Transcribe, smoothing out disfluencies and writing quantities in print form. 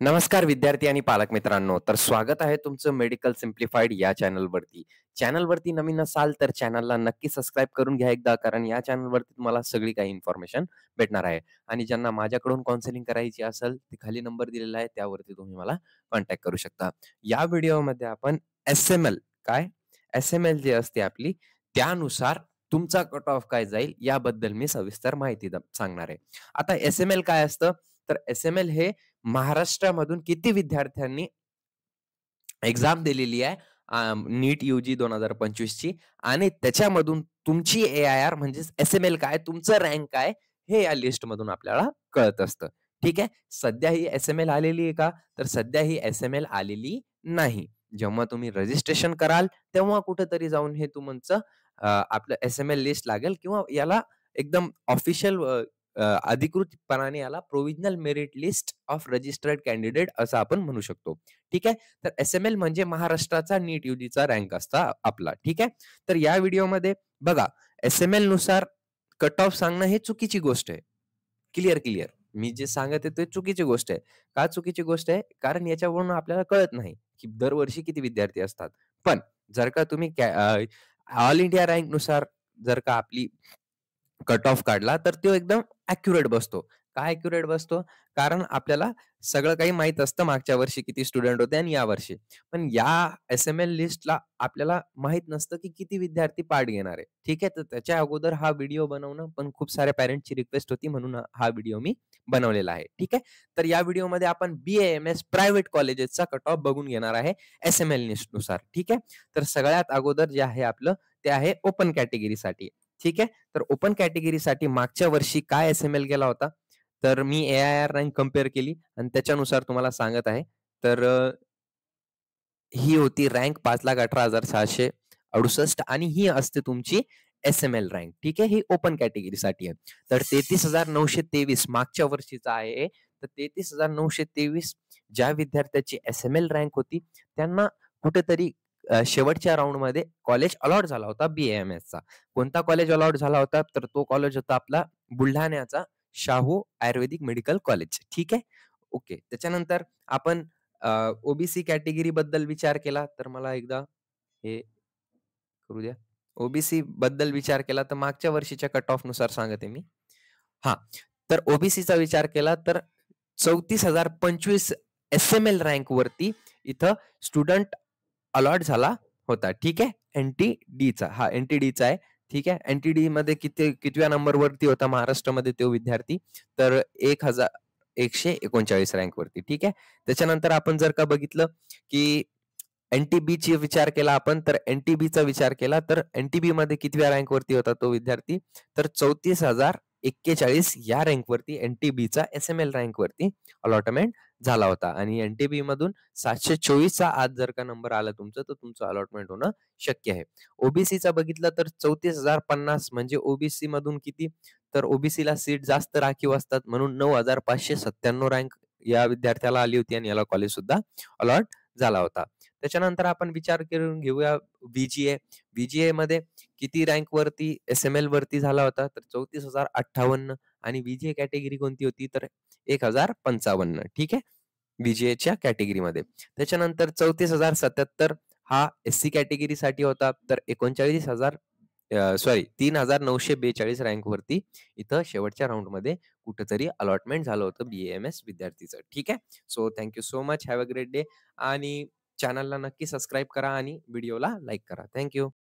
नमस्कार विद्यार्थी आणि पालक मित्रांनो. तर स्वागत आहे तुमचं मेडिकल सिम्प्लिफाईड या चॅनलवरती. चॅनलवरती नवीन असाल तर चॅनलला नक्की सबस्क्राईब करून घ्या एकदा, कारण या चॅनलवरती तुम्हाला सगळी काही इन्फॉर्मेशन भेटणार आहे. आणि ज्यांना माझ्याकडून काउन्सिलिंग करायची असेल, ते खाली नंबर दिलेला आहे, त्यावरती तुम्ही मला कॉन्टॅक्ट करू शकता. या व्हिडिओमध्ये आपण एस-एम-एल काय? एस-एम-एल जी असते आपली, त्यानुसार तुमचा कट ऑफ काय जाईल याबद्दल मी सविस्तर माहिती सांगणार आहे. आता एस-एम-एल काय असतं? तर एस-एम-एल हे महाराष्ट्रामधून किती विद्यार्थ्यांनी एक्झाम दिलेली आहे नीट यूजी 2025 ची आणि त्याच्यामधून तुमची ए-आय-आर म्हणजेच एस-एम-एल काय, तुमचं रँक काय, हे या लिस्टमधून आपल्याला कळत असतं. ठीक आहे. सध्या ही एस-एम-एल आलेली आहे का? तर सध्या ही एस-एम-एल आलेली नाही. जेव्हा तुम्ही रजिस्ट्रेशन कराल, तेव्हा कुठेतरी जाऊन हे तुमचं आपलं एस-एम-एल लिस्ट लागेल किंवा याला एकदम ऑफिशियल अधिकृतपणाने याला provisional merit list of registered candidate असं आपण म्हणू शकतो. ठीक आहे. तर एस-एम-एल म्हणजे महाराष्ट्राचा नीट यूजीचा रँक असता आपला. ठीक आहे. तर या व्हिडिओमध्ये बघा, एस-एम-एल नुसार कट ऑफ सांगणं हे चुकीची गोष्ट आहे. क्लिअर. मी जे सांगत आहे ते चुकीची गोष्ट आहे. का चुकीची गोष्ट आहे? कारण याच्यावरून आपल्याला कळत नाही, की दरवर्षी किती विद्यार्थी असतात. पण जर का तुम्ही ऑल इंडिया रँकनुसार जर का आपली कट ऑफ काढला, तर तो एकदम ॲक्युरेट बसतो. का ॲक्युरेट बसतो? कारण आपल्याला सगळं काही माहीत असतं मागच्या वर्षी किती स्टुडंट होते आणि यावर्षी. पण या एस-एम-एल लिस्टला आपल्याला माहीत नसतं, की किती विद्यार्थी पार्ट घेणार आहे. ठीक आहे. तर त्याच्या अगोदर हा व्हिडिओ बनवणं पण खूप साऱ्या पॅरेंट्सची रिक्वेस्ट होती, म्हणून हा व्हिडिओ मी बनवलेला आहे. ठीक आहे. तर या व्हिडिओमध्ये आपण बी-ए-एम-एस प्रायव्हेट कॉलेजेसचा कट ऑफ बघून घेणार आहे एस-एम-एल लिस्टनुसार. ठीक आहे. तर सगळ्यात अगोदर जे आहे आपलं, ते आहे ओपन कॅटेगरीसाठी. ठीक आहे. तर ओपन कॅटेगरीसाठी मागच्या वर्षी काय एस-एम-एल गेला होता? तर मी ए-आय-आर रँक कंपेअर केली आणि त्याच्यानुसार तुम्हाला सांगत आहे. तर ही होती रँक 5,18,668 आणि ही असते तुमची एस-एम-एल रँक. ठीक आहे. ही ओपन कॅटेगरीसाठी आहे. तर 33,923 मागच्या वर्षीचा आहे. तर 33,923 ज्या विद्यार्थ्याची एस-एम-एल रँक होती, त्यांना कुठेतरी शेवटच्या राउंडमध्ये कॉलेज अलॉट झाला होता बी-ए-एम-एसचा. कोणता कॉलेज अलॉट झाला होता? तर तो कॉलेज होता आपला बुलढाण्याचा शाहू आयुर्वेदिक मेडिकल कॉलेज. ठीक आहे. ओके. त्याच्यानंतर आपण ओबीसी कॅटेगरी बद्दल विचार केला, तर मला एकदा हे करू द्या. ओबीसी बद्दल विचार केला, तर मागच्या वर्षीच्या कट ऑफनुसार सांगत आहे मी. हां, तर ओबीसीचा विचार केला तर 34,025 एस-एम-एल रँकवरती इथं स्टुडंट अलॉट झाला होता. ठीक आहे. एन-टी-डीचा हा एन-टी-डीचा आहे. ठीक आहे. एन-टी-डीमध्ये कितव्या नंबरवरती होता महाराष्ट्रामध्ये तो विद्यार्थी? तर 1,139 रँकवरती. ठीक आहे. त्याच्यानंतर आपण जर का बघितलं, की एन-टी-बीची विचार केला आपण, तर एन-टी-बीचा विचार केला, तर एन-टी-बीमध्ये कितव्या रँकवरती होता तो विद्यार्थी? तर 34,041 या रँकवरती एन-टी-बीचा एस-एम-एल रँकवरती अलॉटमेंट झाला होता आणि एन-टी-बीमधून 724चा आत जर का नंबर आला तुमचं, तर तुमचं अलॉटमेंट होणं शक्य आहे. ओबीसीचा बघितलं तर 34,050 म्हणजे ओबीसीमधून किती? तर ओबीसीला सीट जास्त राखीव असतात म्हणून 9,597 रँक या विद्यार्थ्याला आली होती आणि याला कॉलेजसुद्धा अलॉट झाला होता. त्याच्यानंतर आपण विचार करून घेऊया व्ही-जी-ए. व्ही-जी-एमध्ये किती रँकवरती एस-एम-एल वरती झाला होता? तर 34,058 आणि व्ही-जी-ए कॅटेगरी कोणती होती? तर 1,055. ठीक आहे. व्ही-जी-एच्या कॅटेगरीमध्ये. त्याच्यानंतर 34,077 हा एस-सी कॅटेगरीसाठी होता. तर 3,942 रँकवरती इथं शेवटच्या राउंडमध्ये कुठेतरी अलॉटमेंट झालं होतं बी-ए-एम-एस विद्यार्थीचं. ठीक आहे. So thank so much. Have a great day आणि चॅनलला नक्की सबस्क्राईब करा आणि व्हिडिओला लाईक करा. थँक